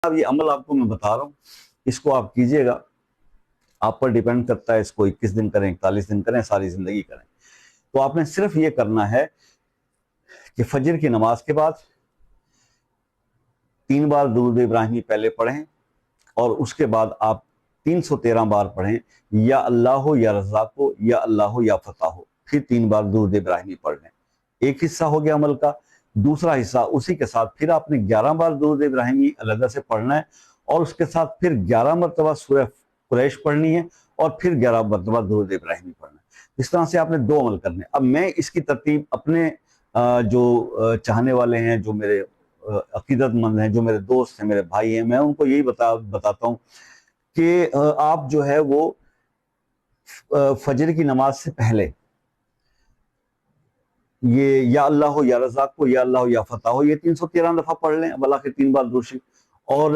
اب یہ عمل آپ کو میں بتا رہا ہوں، اس کو آپ کیجئے گا، آپ پر ڈیپینڈ کرتا ہے، اس کو 21 دن کریں، 41 دن کریں، ساری زندگی کریں۔ تو آپ نے صرف یہ کرنا ہے کہ فجر کی نماز کے بعد 3 بار درود ابراہیمی پہلے پڑھیں، اور اس کے بعد آپ 313 بار پڑھیں یا اللہ ہو یا رزاق ہو یا اللہ ہو یا فتح ہو، پھر 3 بار درود ابراہیمی پڑھ لیں۔ ایک حصہ ہو گیا عمل کا۔ دوسرا حصہ اسی کے ساتھ پھر آپ نے 11 بار درود ابراہیمی علیحدہ سے پڑھنا ہے، اور اس کے ساتھ پھر 11 مرتبہ سورہ قریش پڑھنی ہے، اور پھر 11 مرتبہ درود ابراہیمی پڑھنا ہے۔ اس طرح سے آپ نے 2 عمل کرنے۔ اب میں اس کی ترتیب اپنے جو چاہنے والے ہیں، جو میرے عقیدت مند ہیں، جو میرے دوست ہیں، میرے بھائی ہیں، میں ان کو یہی بتاتا ہوں کہ آپ جو ہے وہ فجر کی نماز سے پہلے یہ یا اللہ ہو یا رزاق ہو یا اللہ ہو یا فتح ہو، یہ 313 دفعہ پڑھ لیں، اب اللہ کے 3 بار درود شریف، اور